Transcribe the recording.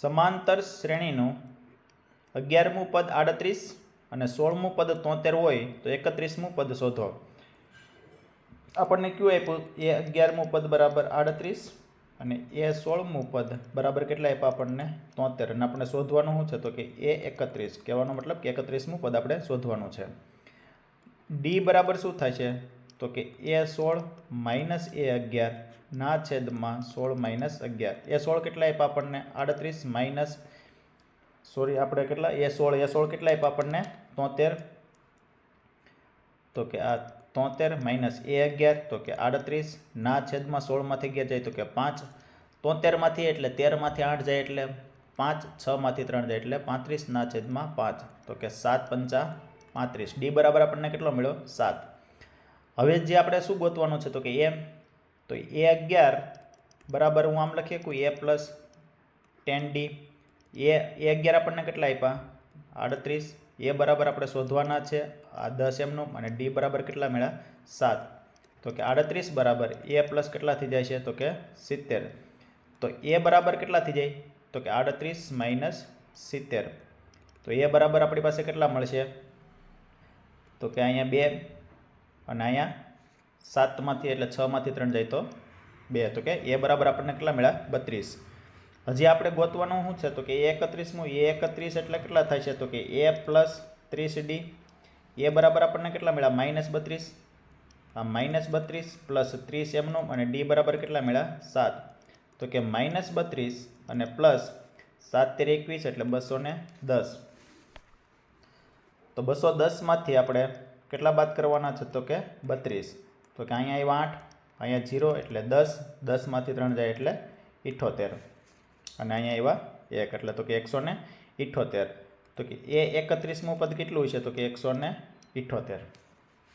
સમાંતર શ્રેણીનું 11મું પદ 38 અને 16મું પદ 73 હોય તો 31મું પદ શોધો. આપણને કયું આપ્યું? એ 11મું પદ બરાબર 38 અને એ 16મું પદ બરાબર કેટલા આપ્યા આપણને? 73. અને આપણે શોધવાનું શું છે? તો કે એ 31. કહેવાનો મતલબ કે 31મું પદ આપણે શોધવાનું છે. ડી બરાબર શું થાય છે? તો કે એ 16 માઇનસ એ 11 ના છેદમાં 16 માઇનસ 11. એ 16 કેટલા આપ્યા આપણને? 38 માઇનસ આપણે કેટલા? એ 16 કેટલા આપ્યા આપણને? 73. તો કે આ 73 માઇનસ એ 11 તો કે 38 ના છેદમાં 16માંથી 11 જાય તો કે 5. 73માંથી એટલે 13માંથી 8 જાય એટલે 5. 6માંથી 3 જાય એટલે 35 ના છેદમાં 5 તો કે 7 પંચા 35. ડી બરાબર આપણને કેટલો મળ્યો? 7. હવે જે આપણે શું ગોતવાનું છે? તો કે એમ તો એ 11 બરાબર હું આમ લખી શકું એ પ્લસ 10D. એ 11 આપણને કેટલા આપ્યા? 38. એ બરાબર આપણે શોધવાના છે આ 10 એમનું અને ડી બરાબર કેટલા મળ્યા? 7. તો કે 38 બરાબર એ પ્લસ કેટલા થઈ જાય છે? તો કે 70. તો એ બરાબર કેટલા થઈ જાય? તો કે 38 માઇનસ 70. તો એ બરાબર આપણી પાસે કેટલા મળશે? તો કે અહીંયા 2 અને અહીંયા 7માંથી એટલે 6માંથી 3 જાય તો 2. તો કે એ બરાબર આપણને કેટલા મળ્યા? 32. હજી આપણે ગોતવાનું શું છે? તો કે એ 31મું. એ 31 એટલે કેટલા થાય છે? તો કે એ પ્લસ 30D. એ બરાબર આપણને કેટલા મળ્યા? માઇનસ 32. આ માઇનસ 32 પ્લસ 30 એમનું અને ડી બરાબર કેટલા મળ્યા? 7. તો કે માઇનસ 32 અને પ્લસ 7 તેર 21 એટલે 210. તો 210માંથી આપણે કેટલા બાદ કરવાના છે? તો કે 32. તો કે અહીંયા આવ્યા 8, અહીંયા 0 એટલે 10. 10માંથી 3 જાય એટલે 78. અને અહીંયા આવ્યા 1 એટલે તો કે 178. તો કે એ 31મું પદ કેટલું છે? તો કે 178.